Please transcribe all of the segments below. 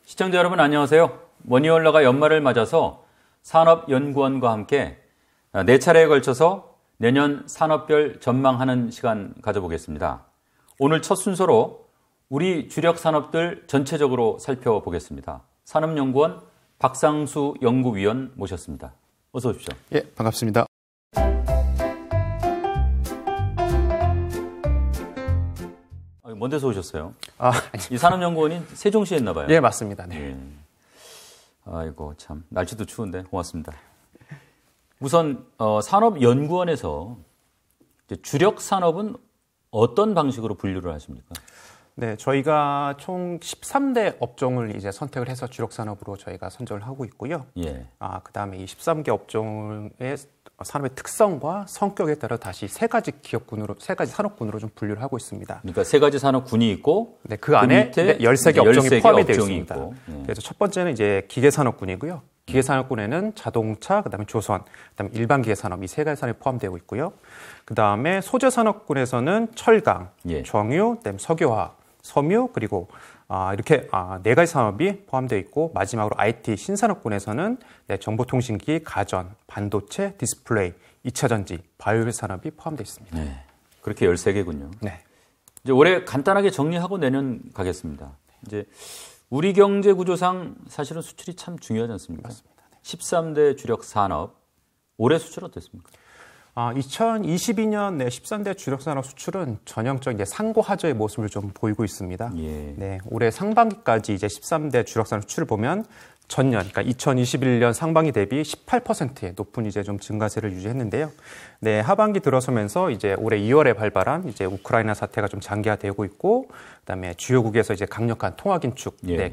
시청자 여러분 안녕하세요. 머니월러가 연말을 맞아서 산업연구원과 함께 4차례에 걸쳐서 내년 산업별 전망하는 시간 가져보겠습니다. 오늘 첫 순서로 우리 주력 산업들 전체적으로 살펴보겠습니다. 산업연구원 박상수 연구위원 모셨습니다. 어서 오십시오. 예, 반갑습니다. 먼 데서 오셨어요? 이 산업연구원이 세종시에 있나 봐요. 예, 맞습니다. 네. 예. 아이고 참 날씨도 추운데 고맙습니다. 우선 산업연구원에서 주력 산업은 어떤 방식으로 분류를 하십니까? 네, 저희가 총 13대 업종을 이제 선택을 해서 주력 산업으로 저희가 선정을 하고 있고요. 예. 그다음에 이 13개 업종의 산업의 특성과 성격에 따라 다시 세 가지 산업군으로 좀 분류를 하고 있습니다. 그러니까 세 가지 산업군이 있고 네, 그 안에 13개 업종이 포함이 되어 있습니다. 예. 그래서 첫 번째는 이제 기계산업군이고요. 기계산업군에는 자동차, 그다음에 조선, 그다음에 일반 기계산업 이 세 가지 산업이 포함되고 있고요. 그다음에 소재산업군에서는 철강, 예. 정유, 그다음에 석유화학, 섬유 그리고 이렇게 네 가지 산업이 포함되어 있고 마지막으로 IT 신산업군에서는 정보통신기, 가전, 반도체, 디스플레이, 2차 전지, 바이오 산업이 포함되어 있습니다. 네. 그렇게 13개군요. 네. 이제 올해 간단하게 정리하고 내년 가겠습니다. 이제 우리 경제 구조상 사실은 수출이 참 중요하지 않습니까? 맞습니다. 네. 13대 주력 산업 올해 수출 어땠습니까? 2022년 13대 주력산업 수출은 전형적인 이제 상고하저의 모습을 좀 보이고 있습니다. 예. 네, 올해 상반기까지 이제 13대 주력산업 수출을 보면 전년, 그러니까 2021년 상반기 대비 18%의 높은 이제 좀 증가세를 유지했는데요. 네, 하반기 들어서면서 이제 올해 2월에 발발한 이제 우크라이나 사태가 좀 장기화되고 있고, 그다음에 주요국에서 이제 강력한 통화 긴축, 예.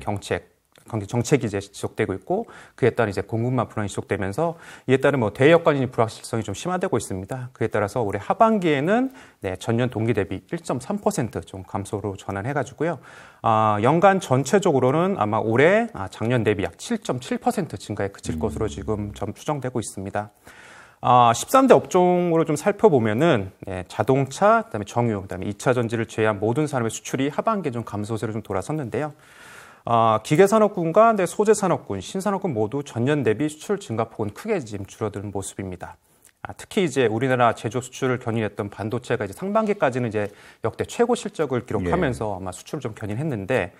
정책이 이제 지속되고 있고 그에 따른 이제 공급망 불안이 지속되면서 이에 따른 대여건이 불확실성이 좀 심화되고 있습니다. 그에 따라서 올해 하반기에는 전년 동기 대비 1.3% 좀 감소로 전환해가지고요. 연간 전체적으로는 아마 올해 작년 대비 약 7.7% 증가에 그칠 것으로 지금 좀 추정되고 있습니다. 13대 업종으로 좀 살펴보면은 자동차, 그다음에 정유, 그다음에 2차 전지를 제외한 모든 산업의 수출이 하반기에 좀 감소세로 좀 돌아섰는데요. 기계산업군과 소재산업군, 신산업군 모두 전년 대비 수출 증가폭은 크게 지금 줄어드는 모습입니다. 특히 이제 우리나라 제조 수출을 견인했던 반도체가 이제 상반기까지는 이제 역대 최고 실적을 기록하면서 아마 수출을 좀 견인했는데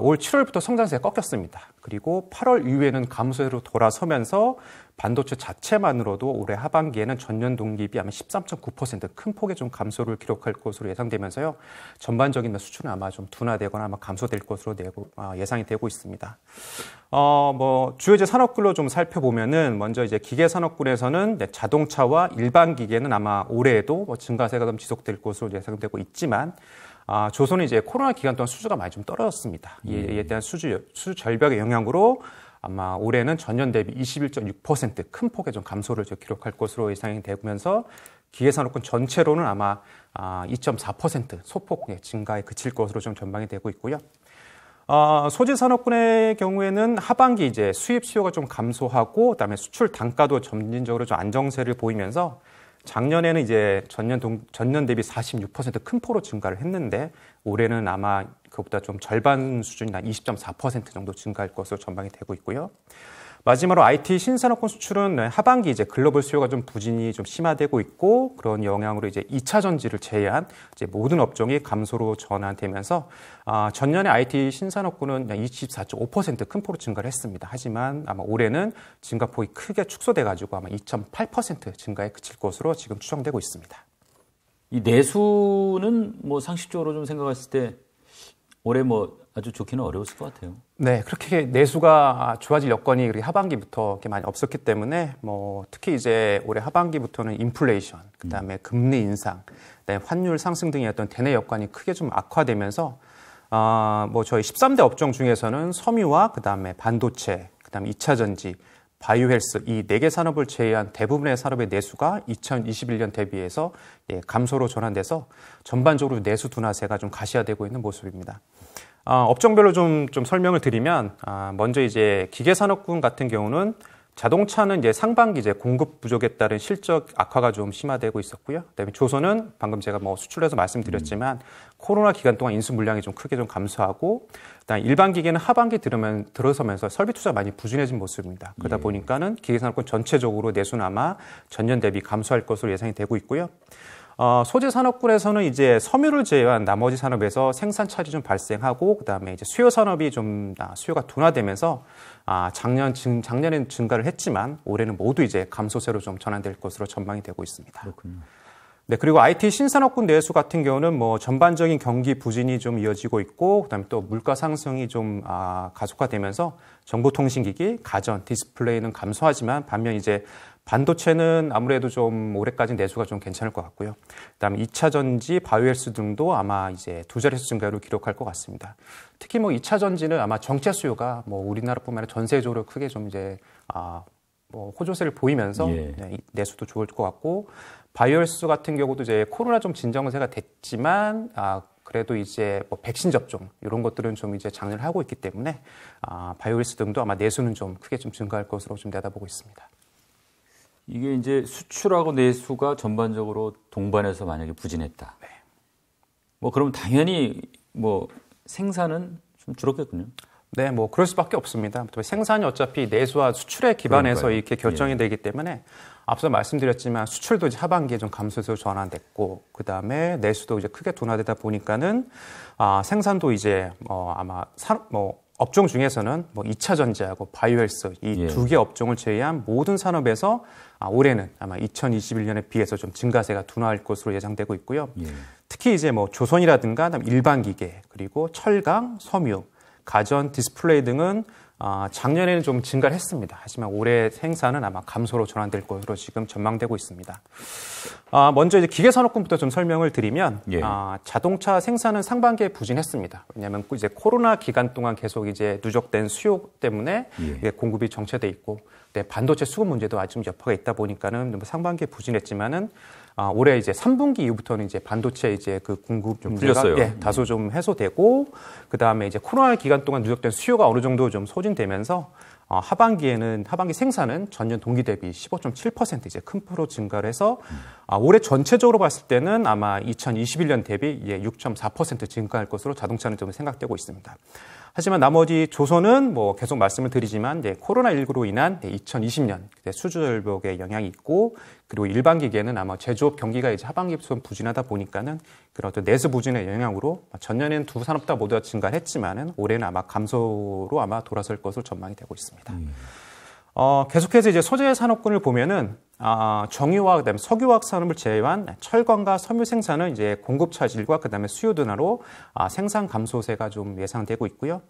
올 7월부터 성장세가 꺾였습니다. 그리고 8월 이후에는 감소세로 돌아서면서 반도체 자체만으로도 올해 하반기에는 전년 동기비 아마 13.9% 큰 폭의 좀 감소를 기록할 것으로 예상되면서요. 전반적인 수출은 아마 좀 둔화되거나 아마 감소될 것으로 예상이 되고 있습니다. 주요 이제 산업군로 좀 살펴보면은 먼저 이제 기계산업군에서는 자동차와 일반 기계는 아마 올해에도 증가세가 좀 지속될 것으로 예상되고 있지만 조선은 이제 코로나 기간 동안 수주가 많이 좀 떨어졌습니다. 이에 대한 수주 절벽의 영향으로 아마 올해는 전년 대비 21.6% 큰 폭의 좀 감소를 기록할 것으로 예상이 되면서 기계산업군 전체로는 아마 2.4% 소폭 증가에 그칠 것으로 좀 전망이 되고 있고요. 소재산업군의 경우에는 하반기 이제 수입 수요가 좀 감소하고 그다음에 수출 단가도 점진적으로 좀 안정세를 보이면서 작년에는 이제 전년 대비 46% 큰 폭으로 증가를 했는데 올해는 아마 그것보다 좀 절반 수준이나 20.4% 정도 증가할 것으로 전망이 되고 있고요. 마지막으로 IT 신산업군 수출은 하반기 이제 글로벌 수요가 좀 부진이 좀 심화되고 있고 그런 영향으로 이제 2차 전지를 제외한 이제 모든 업종이 감소로 전환되면서 전년에 IT 신산업군은 24.5% 큰 폭으로 증가를 했습니다. 하지만 아마 올해는 증가폭이 크게 축소돼 가지고 아마 2.8% 증가에 그칠 것으로 지금 추정되고 있습니다. 이 내수는 상식적으로 좀 생각했을 때 올해 아주 좋기는 어려웠을 것 같아요. 네, 그렇게 내수가 좋아질 여건이 하반기부터 이렇게 많이 없었기 때문에 특히 이제 올해 하반기부터는 인플레이션, 그다음에 금리 인상, 그다음에 환율 상승 등의 어떤 대내 여건이 크게 좀 악화되면서 저희 13대 업종 중에서는 섬유와 그다음에 반도체, 그다음에 2차 전지, 바이오 헬스 이 4개 산업을 제외한 대부분의 산업의 내수가 2021년 대비해서 감소로 전환돼서 전반적으로 내수 둔화세가 좀 가시화되고 있는 모습입니다. 업종별로 좀 설명을 드리면 먼저 이제 기계산업군 같은 경우는 자동차는 이제 상반기 이제 공급 부족에 따른 실적 악화가 좀 심화되고 있었고요. 그다음에 조선은 방금 제가 뭐 수출에서 말씀드렸지만 코로나 기간 동안 인수 물량이 좀 크게 좀 감소하고, 그다음에 일반 기계는 하반기 들어서면서 설비 투자 많이 부진해진 모습입니다. 그러다 보니까는 기계산업군 전체적으로 내수는 아마 전년 대비 감소할 것으로 예상이 되고 있고요. 소재 산업군에서는 이제 섬유를 제외한 나머지 산업에서 생산 차질이 좀 발생하고, 그다음에 이제 수요 산업이 좀 수요가 둔화되면서 작년에는 증가를 했지만 올해는 모두 이제 감소세로 좀 전환될 것으로 전망이 되고 있습니다. 그렇군요. 네, 그리고 IT 신산업군 내수 같은 경우는 뭐 전반적인 경기 부진이 좀 이어지고 있고, 그다음에 또 물가 상승이 좀 가속화되면서 정보통신기기, 가전, 디스플레이는 감소하지만 반면 이제 반도체는 아무래도 좀 올해까지 내수가 좀 괜찮을 것 같고요. 그다음에 2차 전지, 바이오헬스 등도 아마 이제 두 자릿수 증가를 기록할 것 같습니다. 특히 뭐 2차 전지는 아마 정체 수요가 뭐 우리나라뿐만 아니라 전 세계적으로 크게 좀 이제 뭐 호조세를 보이면서 내수도 좋을 것 같고, 바이오헬스 같은 경우도 이제 코로나 좀 진정세가 됐지만 그래도 이제 뭐 백신 접종 이런 것들은 좀 이제 장려를 하고 있기 때문에 바이오헬스 등도 아마 내수는 좀 크게 좀 증가할 것으로 좀 내다보고 있습니다. 이게 이제 수출하고 내수가 전반적으로 동반해서 만약에 부진했다. 네. 뭐 그러면 당연히 뭐 생산은 좀 줄었겠군요. 네, 뭐 그럴 수밖에 없습니다. 생산이 어차피 내수와 수출에 기반해서 그러니까요. 이렇게 결정이 되기 때문에 앞서 말씀드렸지만 수출도 이제 하반기에 좀 감소세로 전환됐고, 그 다음에 내수도 이제 크게 둔화되다 보니까는 생산도 이제 아마 업종 중에서는 뭐 2차 전지하고 바이오헬스 이 두 개 업종을 제외한 모든 산업에서 올해는 아마 2021년에 비해서 좀 증가세가 둔화할 것으로 예상되고 있고요. 특히 이제 뭐 조선이라든가 일반 기계, 그리고 철강, 섬유, 가전, 디스플레이 등은 작년에는 좀 증가를 했습니다. 하지만 올해 생산은 아마 감소로 전환될 것으로 지금 전망되고 있습니다. 먼저 이제 기계산업군부터 좀 설명을 드리면, 자동차 생산은 상반기에 부진했습니다. 왜냐하면 이제 코로나 기간 동안 계속 이제 누적된 수요 때문에 공급이 정체돼 있고, 반도체 수급 문제도 아직 좀 여파가 있다 보니까는 상반기에 부진했지만은 올해 이제 3분기 이후부터는 이제 반도체 이제 그 공급 좀 문제가 풀렸어요. 다소 좀 해소되고, 그 다음에 이제 코로나 기간 동안 누적된 수요가 어느 정도 좀 소진되면서 하반기 생산은 전년 동기 대비 15.7% 이제 큰 폭으로 증가를 해서 올해 전체적으로 봤을 때는 아마 2021년 대비 6.4% 증가할 것으로 자동차는 좀 생각되고 있습니다. 하지만 나머지 조선은 뭐 계속 말씀을 드리지만 코로나19로 인한 2020년 수주절벽에 영향이 있고, 그리고 일반 기계는 아마 제조업 경기가 이제 하반기부터 부진하다 보니까는 그런 어떤 내수 부진의 영향으로 전년에는 두 산업 다 모두가 증가했지만은 올해는 아마 감소로 아마 돌아설 것으로 전망이 되고 있습니다. 계속해서 이제 소재 산업군을 보면은 정유화학, 그다음에 석유화학 산업을 제외한 철강과 섬유 생산은 이제 공급 차질과 그다음에 수요 둔화로 생산 감소세가 좀 예상되고 있고요.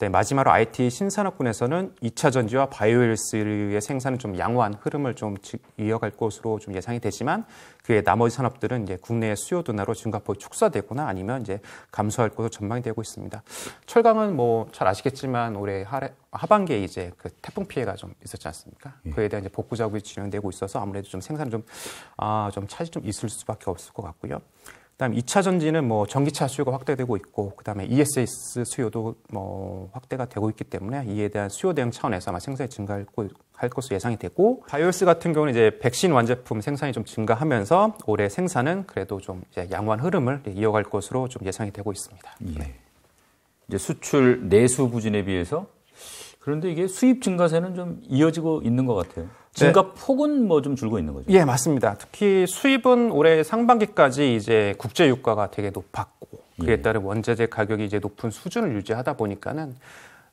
마지막으로 IT 신산업군에서는 2차 전지와 바이오헬스의 생산은 좀 양호한 흐름을 좀 이어갈 것으로 좀 예상이 되지만, 그의 나머지 산업들은 이제 국내의 수요 둔화로 증가폭이 축소되거나 아니면 이제 감소할 것으로 전망이 되고 있습니다. 철강은 뭐 잘 아시겠지만 올해 하반기에 이제 그 태풍 피해가 좀 있었지 않습니까? 그에 대한 이제 복구 작업이 진행되고 있어서 아무래도 좀 생산은 좀 차질이 좀 있을 수밖에 없을 것 같고요. 그다음에 2차 전지는 뭐 전기차 수요가 확대되고 있고, 그다음에 ESS 수요도 뭐 확대가 되고 있기 때문에 이에 대한 수요 대응 차원에서 아마 생산이 증가할 것으로 예상이 되고, 바이오헬스 같은 경우는 이제 백신 완제품 생산이 좀 증가하면서 올해 생산은 그래도 좀 이제 양호한 흐름을 이어갈 것으로 좀 예상이 되고 있습니다. 이제 수출 내수 부진에 비해서, 그런데 이게 수입 증가세는 좀 이어지고 있는 것 같아요. 증가 폭은 뭐 좀 줄고 있는 거죠? 예, 맞습니다. 특히 수입은 올해 상반기까지 이제 국제 유가가 되게 높았고, 그에 따른 원자재 가격이 이제 높은 수준을 유지하다 보니까는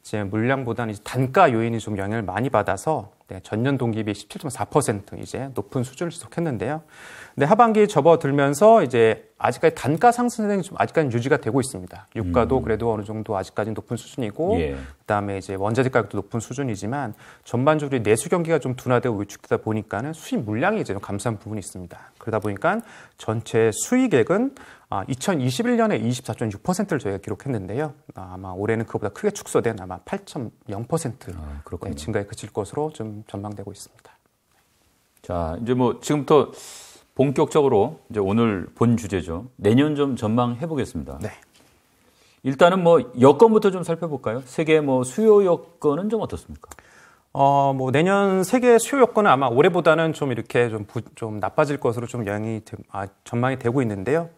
이제 물량보다는 이제 단가 요인이 좀 영향을 많이 받아서 전년 동기비 17.4% 이제 높은 수준을 지속했는데요. 근데 하반기 접어들면서 이제 아직까지 단가 상승이 좀 아직까지 유지가 되고 있습니다. 유가도 그래도 어느 정도 아직까지 높은 수준이고, 그다음에 이제 원자재 가격도 높은 수준이지만 전반적으로 내수 경기가 좀 둔화되고 위축되다 보니까는 수입 물량이 이제 좀 감소한 부분이 있습니다. 그러다 보니까 전체 수익액은 2021년에 24.6%를 저희가 기록했는데요. 아마 올해는 그보다 크게 축소된 아마 8.0% 증가에 그칠 것으로 좀 전망되고 있습니다. 자, 이제 뭐 지금부터 본격적으로 이제 오늘 본 주제죠. 내년 좀 전망해 보겠습니다. 네. 일단은 뭐 여건부터 좀 살펴볼까요? 세계 뭐 수요 여건은 좀 어떻습니까? 뭐 내년 세계 수요 여건은 아마 올해보다는 좀 이렇게 좀 나빠질 것으로 좀 전망이 되고 있는데요.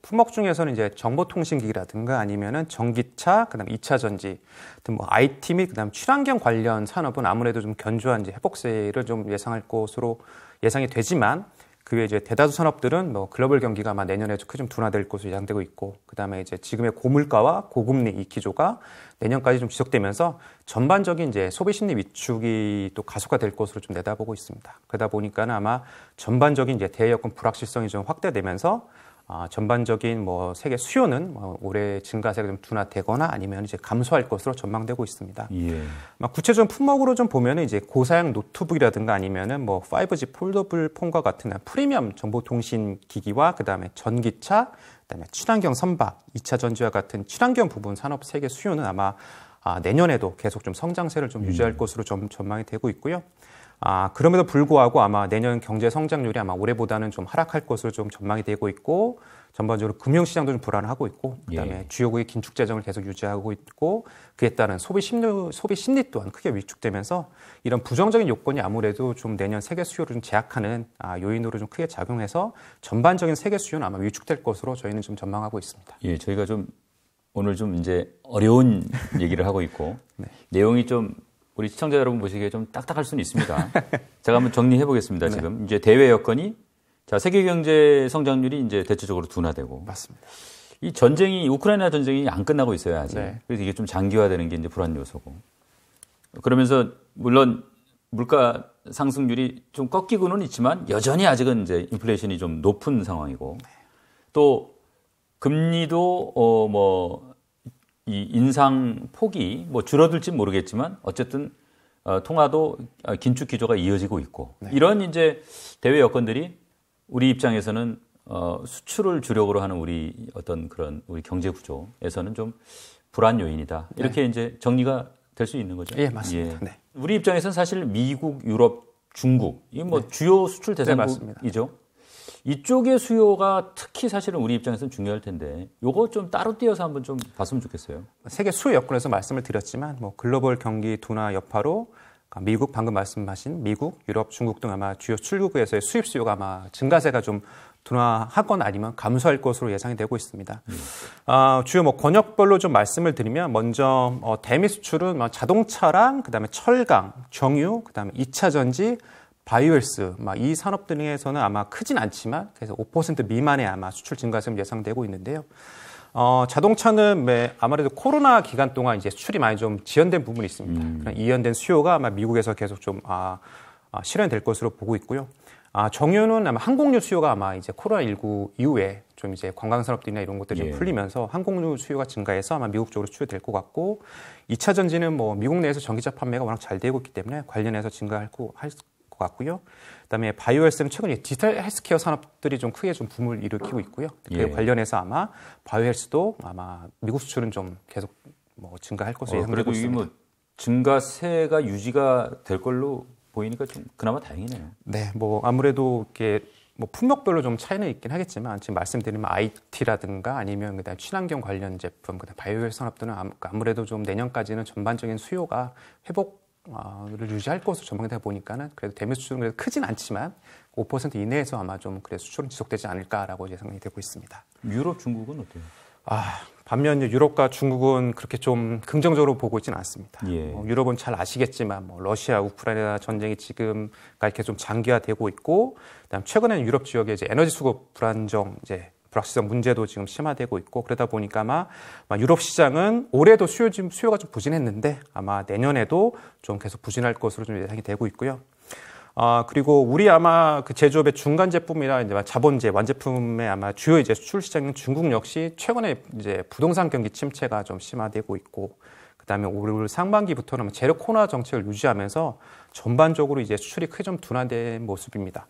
품목 중에서는 이제 정보통신기기라든가 아니면은 전기차, 그다음 2차 전지, 뭐 IT 및 그다음 친환경 관련 산업은 아무래도 좀 견조한 이제 회복세를 좀 예상할 것으로 예상이 되지만 그 외에 이제 대다수 산업들은 뭐 글로벌 경기가 아마 내년에도 크게 좀 둔화될 것으로 예상되고 있고, 그다음에 이제 지금의 고물가와 고금리 이 기조가 내년까지 좀 지속되면서 전반적인 이제 소비 심리 위축이 또 가속화될 것으로 좀 내다보고 있습니다. 그러다 보니까는 아마 전반적인 이제 대외 여건 불확실성이 좀 확대되면서 전반적인 뭐 세계 수요는 올해 증가세가 좀 둔화되거나 아니면 이제 감소할 것으로 전망되고 있습니다. 예. 구체적인 품목으로 좀 보면은 이제 고사양 노트북이라든가 아니면은 뭐 5G 폴더블 폰과 같은 프리미엄 정보통신 기기와 그다음에 전기차, 그다음에 친환경 선박, 2차 전지와 같은 친환경 부분 산업 세계 수요는 아마 내년에도 계속 좀 성장세를 좀 유지할 것으로 좀 전망이 되고 있고요. 그럼에도 불구하고 아마 내년 경제 성장률이 아마 올해보다는 좀 하락할 것으로 좀 전망이 되고 있고, 전반적으로 금융시장도 좀 불안하고 있고, 그다음에 주요국의 긴축 재정을 계속 유지하고 있고, 그에 따른 소비 심리 또한 크게 위축되면서 이런 부정적인 요건이 아무래도 좀 내년 세계 수요를 좀 제약하는 요인으로 좀 크게 작용해서 전반적인 세계 수요는 아마 위축될 것으로 저희는 좀 전망하고 있습니다. 예, 저희가 좀 오늘 좀 이제 어려운 얘기를 하고 있고 네. 내용이 좀 우리 시청자 여러분 보시기에 좀 딱딱할 수는 있습니다. 제가 한번 정리해 보겠습니다. 네. 지금 이제 대외 여건이 세계 경제 성장률이 이제 대체적으로 둔화되고 맞습니다. 이 전쟁이 우크라이나 전쟁이 안 끝나고 있어요 아직. 네. 그래서 이게 좀 장기화되는 게 이제 불안 요소고. 그러면서 물론 물가 상승률이 좀 꺾이고는 있지만 여전히 아직은 이제 인플레이션이 좀 높은 상황이고 또 금리도 이 인상 폭이 뭐 줄어들지 모르겠지만 어쨌든 통화도 긴축 기조가 이어지고 있고 네. 이런 이제 대외 여건들이 우리 입장에서는 수출을 주력으로 하는 우리 어떤 그런 우리 경제 구조에서는 좀 불안 요인이다. 이렇게 네. 이제 정리가 될 수 있는 거죠. 예, 맞습니다. 예. 네. 우리 입장에서는 사실 미국, 유럽, 중국 이 뭐 네. 주요 수출 대상국이죠. 네, 이쪽의 수요가 특히 사실은 우리 입장에서는 중요할 텐데 요거 좀 따로 띄어서 한번 좀 봤으면 좋겠어요. 세계 수요 여건에서 말씀을 드렸지만 뭐 글로벌 경기 둔화 여파로 미국 방금 말씀하신 미국, 유럽, 중국 등 아마 주요 수출국에서의 수입 수요가 아마 증가세가 좀 둔화하거나 아니면 감소할 것으로 예상이 되고 있습니다. 주요 뭐 권역별로 좀 말씀을 드리면 먼저 대미 수출은 자동차랑 그다음에 철강, 정유, 그다음에 2차 전지 바이오헬스, 이 산업 등에서는 아마 크진 않지만 그래서 5% 미만의 아마 수출 증가세가 예상되고 있는데요. 자동차는 아무래도 코로나 기간 동안 이제 수출이 많이 좀 지연된 부분이 있습니다. 이연된 수요가 아마 미국에서 계속 좀 실현될 것으로 보고 있고요. 정유는 아마 항공유 수요가 아마 이제 코로나19 이후에 좀 이제 관광산업들이나 이런 것들이 좀 풀리면서 항공유 수요가 증가해서 아마 미국 쪽으로 수요될 것 같고, 2차 전지는 뭐 미국 내에서 전기차 판매가 워낙 잘 되고 있기 때문에 관련해서 증가할 것 같고요. 그다음에 바이오헬스는 최근에 디지털 헬스케어 산업들이 좀 크게 좀 붐을 일으키고 있고요. 그에 관련해서 아마 바이오헬스도 아마 미국 수출은 좀 계속 뭐 증가할 것으로 예상되고 있습니다. 그래도 뭐 증가세가 유지가 될 걸로 보이니까 좀 그나마 다행이네요. 네, 뭐 아무래도 이렇게 뭐 품목별로 좀 차이는 있긴 하겠지만 지금 말씀드리면 IT라든가 아니면 그다음 친환경 관련 제품, 그다음 바이오헬스 산업들은 아무래도 좀 내년까지는 전반적인 수요가 회복을 유지할 것으로 전망되다 보니까는 그래도 대미 수출은 그래도 크진 않지만 5% 이내에서 아마 좀 그래도 수출은 지속되지 않을까라고 예상이 되고 있습니다. 유럽, 중국은 어때요? 반면 유럽과 중국은 그렇게 좀 긍정적으로 보고 있지는 않습니다. 예. 유럽은 잘 아시겠지만 뭐 러시아, 우크라이나 전쟁이 지금 이렇게 좀 장기화되고 있고, 그다음 최근에는 유럽 지역의 이제 에너지 수급 불확실성 문제도 지금 심화되고 있고, 그러다 보니까 아마 유럽 시장은 올해도 수요가 좀 부진했는데 아마 내년에도 좀 계속 부진할 것으로 좀 예상이 되고 있고요. 그리고 우리 아마 그 제조업의 중간 제품이나 이제 자본재 완제품의 아마 주요 이제 수출 시장인 중국 역시 최근에 이제 부동산 경기 침체가 좀 심화되고 있고, 그다음에 올 상반기부터는 제로 코로나 정책을 유지하면서 전반적으로 이제 수출이 크게 좀 둔화된 모습입니다.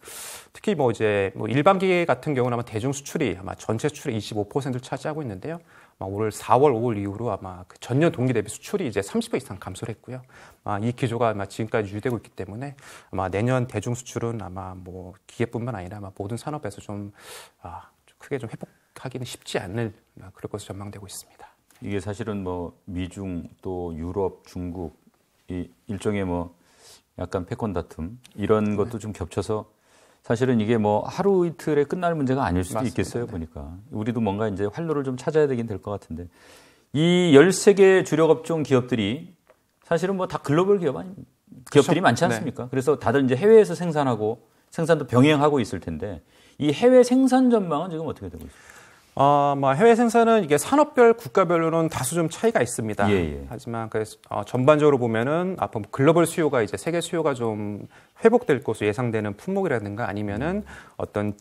특히 뭐 이제 일반기 같은 경우는 아마 대중 수출이 아마 전체 수출의 25%를 차지하고 있는데요. 올 4월, 5월 이후로 아마 그 전년 동기 대비 수출이 이제 30% 이상 감소를 했고요. 이 기조가 아마 지금까지 유지되고 있기 때문에 아마 내년 대중 수출은 아마 뭐 기계뿐만 아니라 아마 모든 산업에서 좀 크게 좀 회복하기는 쉽지 않을 그럴 것으로 전망되고 있습니다. 이게 사실은 뭐 미중 또 유럽, 중국 이 일종의 뭐 약간 패권 다툼 이런 것도 좀 겹쳐서 사실은 이게 뭐 하루 이틀에 끝날 문제가 아닐 수도 맞습니다. 있겠어요. 보니까 우리도 뭔가 이제 활로를 좀 찾아야 되긴 될 것 같은데 이 13개 주력 업종 기업들이 사실은 뭐 다 글로벌 기업들이 그렇죠? 많지 않습니까? 그래서 다들 이제 해외에서 생산하고 생산도 병행하고 있을 텐데 이 해외 생산 전망은 지금 어떻게 되고 있습니까? 뭐 해외 생산은 이게 산업별, 국가별로는 다소 좀 차이가 있습니다. 예. 하지만 전반적으로 보면은 앞으로 글로벌 수요가 이제 세계 수요가 좀 회복될 것으로 예상되는 품목이라든가 아니면은 어떤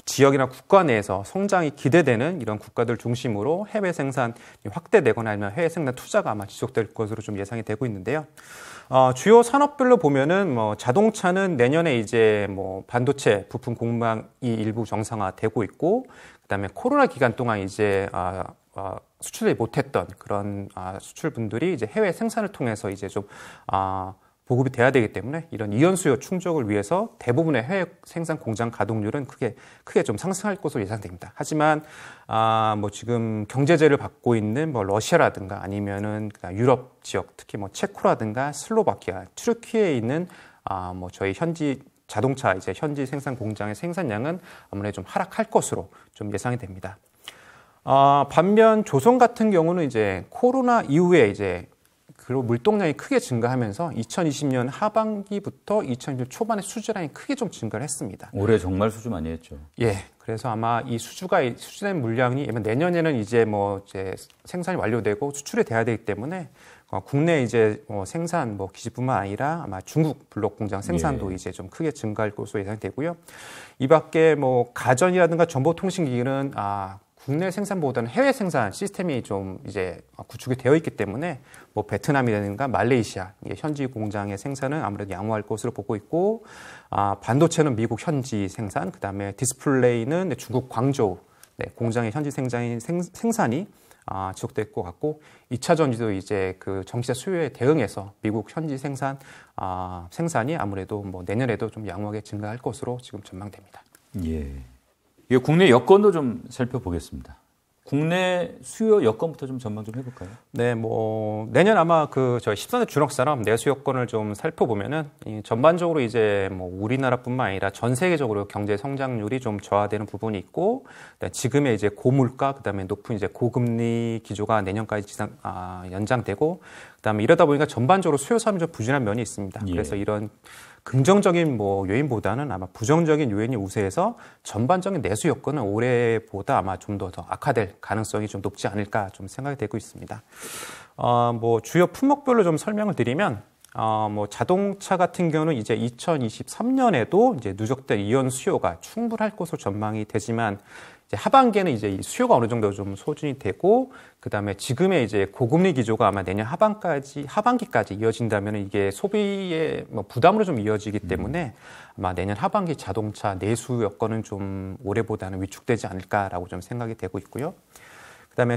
지역이나 국가 내에서 성장이 기대되는 이런 국가들 중심으로 해외 생산이 확대되거나 아니면 해외 생산 투자가 아마 지속될 것으로 좀 예상이 되고 있는데요. 주요 산업별로 보면은 뭐 자동차는 내년에 이제 뭐 반도체 부품 공급망이 일부 정상화되고 있고, 그다음에 코로나 기간 동안 이제 수출을 못했던 그런 수출분들이 이제 해외 생산을 통해서 이제 좀 보급이 돼야 되기 때문에 이런 이연 수요 충족을 위해서 대부분의 해외 생산 공장 가동률은 크게 좀 상승할 것으로 예상됩니다. 하지만 뭐 지금 경제제를 받고 있는 뭐 러시아라든가 아니면은 유럽 지역, 특히 뭐 체코라든가 슬로바키아, 튀르키예에 있는 뭐 저희 현지 자동차 이제 현지 생산 공장의 생산량은 아무래도 좀 하락할 것으로 좀 예상이 됩니다. 반면 조선 같은 경우는 이제 코로나 이후에 이제 그리고 물동량이 크게 증가하면서 2020년 하반기부터 2020년 초반에 수주량이 크게 좀 증가를 했습니다. 올해 정말 수주 많이 했죠. 예. 그래서 아마 이 수주된 물량이 내년에는 이제 뭐 이제 생산이 완료되고 수출이 돼야 되기 때문에 국내 이제 생산 기지뿐만 아니라 아마 중국 블록 공장 생산도 이제 좀 크게 증가할 것으로 예상되고요. 이 밖에 뭐 가전이라든가 정보통신기기는 국내 생산보다는 해외 생산 시스템이 좀 이제 구축이 되어 있기 때문에 뭐 베트남이라든가 말레이시아 현지 공장의 생산은 아무래도 양호할 것으로 보고 있고, 반도체는 미국 현지 생산, 그다음에 디스플레이는 중국 광저우 공장의 현지 생산이 지속될 것 같고, 2차 전지도 이제 그 전기차 수요에 대응해서 미국 현지 생산이 아무래도 뭐 내년에도 좀 양호하게 증가할 것으로 지금 전망됩니다. 예. 국내 여건도 좀 살펴보겠습니다. 국내 수요 여건부터 좀 전망 좀 해볼까요? 네, 뭐 내년 아마 저희 14대 주력산업 내수 여건을 좀 살펴보면은 전반적으로 이제 뭐 우리나라뿐만 아니라 전 세계적으로 경제 성장률이 좀 저하되는 부분이 있고, 지금의 이제 고물가, 그다음에 높은 이제 고금리 기조가 내년까지 연장되고, 그다음에 이러다 보니까 전반적으로 수요 사업이 좀 부진한 면이 있습니다. 예. 그래서 이런 긍정적인 요인보다는 아마 부정적인 요인이 우세해서 전반적인 내수 여건은 올해보다 아마 좀 더 악화될 가능성이 좀 높지 않을까 좀 생각이 되고 있습니다. 뭐 주요 품목별로 좀 설명을 드리면, 뭐 자동차 같은 경우는 이제 2023년에도 이제 누적된 이연 수요가 충분할 것으로 전망이 되지만, 이제 하반기에는 이제 이 수요가 어느 정도 좀 소진이 되고, 그다음에 지금의 이제 고금리 기조가 아마 내년 하반기까지 이어진다면 이게 소비의 부담으로 좀 이어지기 때문에 아마 내년 하반기 자동차 내수 여건은 좀 올해보다는 위축되지 않을까라고 좀 생각이 되고 있고요. 그다음에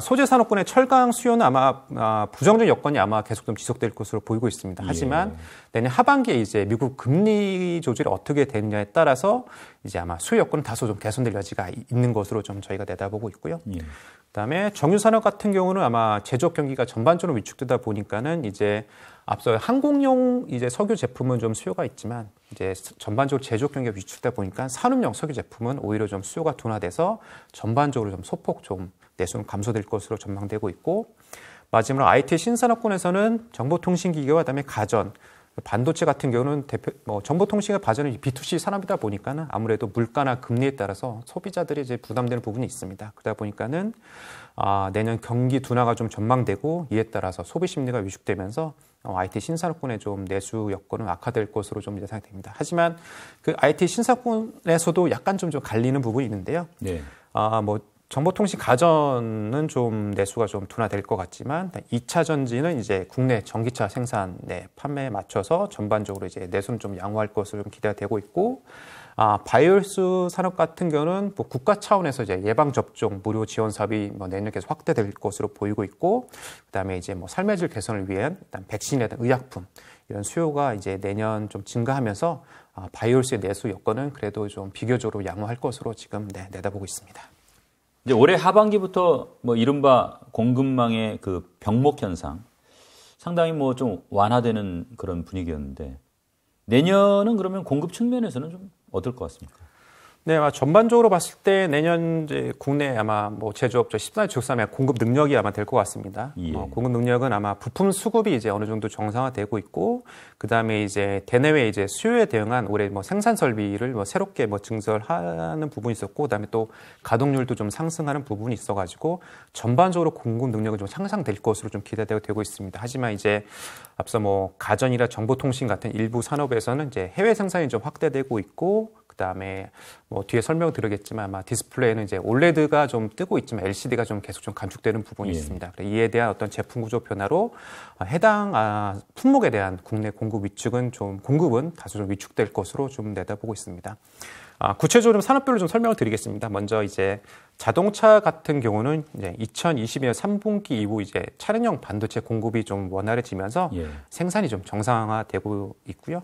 소재 산업군의 철강 수요는 아마 부정적 여건이 아마 계속 좀 지속될 것으로 보이고 있습니다. 하지만 내년 하반기에 이제 미국 금리 조절이 어떻게 되느냐에 따라서 이제 아마 수요 여건은 다소 좀 개선될 여지가 있는 것으로 좀 저희가 내다보고 있고요. 그다음에 정유 산업 같은 경우는 아마 제조업 경기가 전반적으로 위축되다 보니까는 이제 앞서 항공용 이제 석유 제품은 좀 수요가 있지만 이제 전반적으로 제조업 경기가 위축되다 보니까 산업용 석유 제품은 오히려 좀 수요가 둔화돼서 전반적으로 좀 소폭 좀 내수는 감소될 것으로 전망되고 있고, 마지막으로 IT 신산업군에서는 정보통신기기와 그다음에 가전, 반도체 같은 경우는 정보통신과 가전은 B2C 산업이다 보니까는 아무래도 물가나 금리에 따라서 소비자들이 이제 부담되는 부분이 있습니다. 그러다 보니까는 내년 경기 둔화가 좀 전망되고, 이에 따라서 소비 심리가 위축되면서 IT 신산업군의 좀 내수 여건은 악화될 것으로 좀 예상됩니다. 하지만 그 IT 신산업군에서도 약간 좀 갈리는 부분이 있는데요. 네. 뭐 정보통신 가전은 좀 내수가 좀 둔화될 것 같지만, 2차 전지는 이제 국내 전기차 생산 판매에 맞춰서 전반적으로 이제 내수는 좀 양호할 것으로 좀 기대가 되고 있고, 바이오스 산업 같은 경우는 뭐 국가 차원에서 이제 예방 접종 무료 지원 사업이 내년에 계속 확대될 것으로 보이고 있고, 그다음에 이제 뭐 삶의 질 개선을 위한 일단 백신이라든 의약품 이런 수요가 이제 내년 좀 증가하면서 바이오스의 내수 여건은 그래도 좀 비교적으로 양호할 것으로 지금 내다보고 있습니다. 이제 올해 하반기부터 뭐 이른바 공급망의 그 병목 현상, 상당히 뭐 좀 완화되는 그런 분위기였는데 내년은 그러면 공급 측면에서는 좀 어떨 것 같습니까? 네, 전반적으로 봤을 때 내년 이제 국내 아마 뭐 제조업체 14일 축산의 공급 능력이 아마 될 것 같습니다. 예. 공급 능력은 아마 부품 수급이 이제 어느 정도 정상화되고 있고, 그 다음에 이제 대내외 이제 수요에 대응한 올해 뭐 생산 설비를 뭐 새롭게 뭐 증설하는 부분이 있었고, 그 다음에 또 가동률도 좀 상승하는 부분이 있어가지고 전반적으로 공급 능력은 좀 향상될 것으로 좀 기대되고 있습니다. 하지만 이제 앞서 뭐 가전이나 정보통신 같은 일부 산업에서는 이제 해외 생산이 좀 확대되고 있고. 그다음에 뭐 뒤에 설명 드리겠지만 아마 디스플레이는 이제 올레드가 좀 뜨고 있지만 LCD가 좀 계속 좀 감축되는 부분이 있습니다. 이에 대한 어떤 제품 구조 변화로 해당 품목에 대한 국내 공급 위축은 좀 공급은 다소 좀 위축될 것으로 좀 내다보고 있습니다. 구체적으로 좀 산업별로 좀 설명을 드리겠습니다. 먼저 이제 자동차 같은 경우는 이제 2022년 3분기 이후 이제 차량용 반도체 공급이 좀 원활해지면서 생산이 좀 정상화되고 있고요.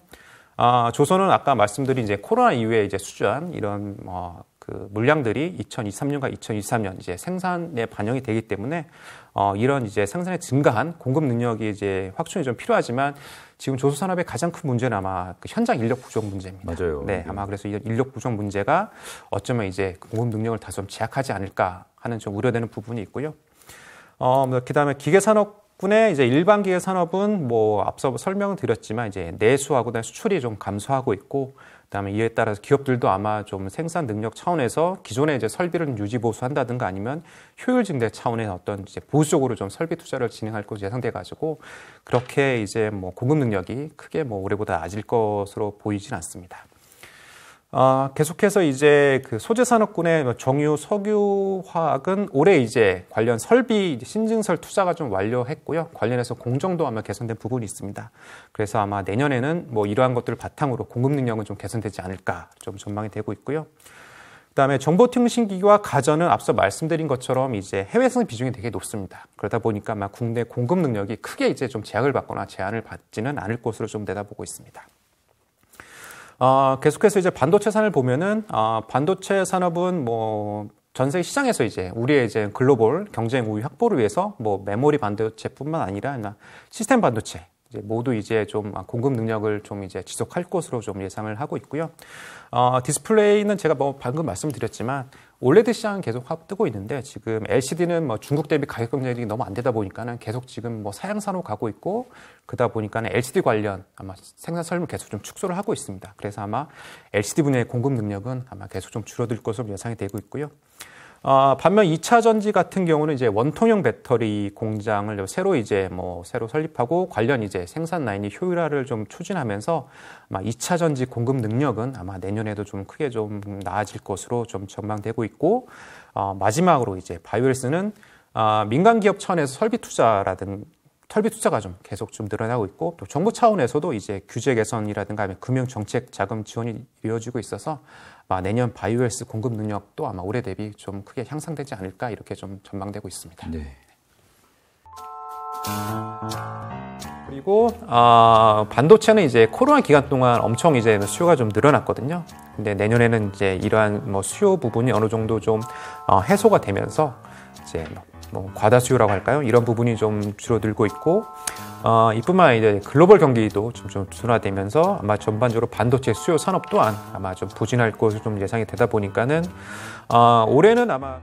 조선은 아까 말씀드린 이제 코로나 이후에 이제 수주한 이런 그 물량들이 2023년과 2023년 이제 생산에 반영이 되기 때문에 이런 이제 생산에 증가한 공급 능력이 이제 확충이 좀 필요하지만 지금 조선산업의 가장 큰 문제는 아마 그 현장 인력 부족 문제입니다. 맞아요. 네, 아마 그래서 이 인력 부족 문제가 어쩌면 이제 공급 능력을 다소 좀 제약하지 않을까 하는 좀 우려되는 부분이 있고요. 그다음에 기계 산업 군의 이제 일반 기계 산업은 뭐 앞서 설명을 드렸지만 이제 내수하고 수출이 좀 감소하고 있고, 그다음에 이에 따라서 기업들도 아마 좀 생산 능력 차원에서 기존의 이제 설비를 유지 보수한다든가 아니면 효율 증대 차원의 어떤 이제 보수적으로 좀 설비 투자를 진행할 것으로 예상돼 가지고 그렇게 이제 뭐 공급 능력이 크게 뭐 올해보다 낮을 것으로 보이진 않습니다. 계속해서 이제 그 소재산업군의 정유, 석유, 화학은 올해 이제 관련 설비 신증설 투자가 좀 완료했고요. 관련해서 공정도 아마 개선된 부분이 있습니다. 그래서 아마 내년에는 뭐 이러한 것들을 바탕으로 공급 능력은 좀 개선되지 않을까 좀 전망이 되고 있고요. 그다음에 정보통신기기와 가전은 앞서 말씀드린 것처럼 이제 해외생 비중이 되게 높습니다. 그러다 보니까 아마 국내 공급 능력이 크게 이제 좀 제약을 받거나 제한을 받지는 않을 것으로 좀 내다보고 있습니다. 계속해서 이제 반도체 산을 보면은, 반도체 산업은 뭐, 전 세계 시장에서 이제 우리의 이제 글로벌 경쟁 우위 확보를 위해서 뭐 메모리 반도체뿐만 아니라 시스템 반도체, 이제 모두 이제 좀 공급 능력을 좀 이제 지속할 것으로 좀 예상을 하고 있고요. 디스플레이는 제가 뭐 방금 말씀드렸지만 올레드 시장은 계속 뜨고 있는데 지금 LCD는 뭐 중국 대비 가격 경쟁이 너무 안 되다 보니까는 계속 지금 뭐 사양산으로 가고 있고 그러다 보니까는 LCD 관련 아마 생산 설비를 계속 좀 축소를 하고 있습니다. 그래서 아마 LCD 분야의 공급 능력은 아마 계속 좀 줄어들 것으로 예상이 되고 있고요. 반면 2차 전지 같은 경우는 이제 원통형 배터리 공장을 새로 설립하고 관련 이제 생산 라인의 효율화를 좀 추진하면서 아마 2차 전지 공급 능력은 아마 내년에도 좀 크게 좀 나아질 것으로 좀 전망되고 있고, 마지막으로 이제 바이오헬스는 민간 기업 차원에서 설비 투자가 좀 계속 좀 늘어나고 있고, 또 정부 차원에서도 이제 규제 개선이라든가 금융 정책 자금 지원이 이루어지고 있어서 내년 바이오헬스 공급 능력도 아마 올해 대비 좀 크게 향상되지 않을까 이렇게 좀 전망되고 있습니다. 네. 그리고 반도체는 이제 코로나 기간 동안 엄청 이제 수요가 좀 늘어났거든요. 근데 내년에는 이제 이러한 뭐 수요 부분이 어느 정도 좀 해소가 되면서 이제 뭐 과다 수요라고 할까요? 이런 부분이 좀 줄어들고 있고, 이뿐만 아니라 이제 글로벌 경기도 좀 둔화되면서 아마 전반적으로 반도체 수요 산업 또한 아마 좀 부진할 것으로 좀 예상이 되다 보니까는 올해는 아마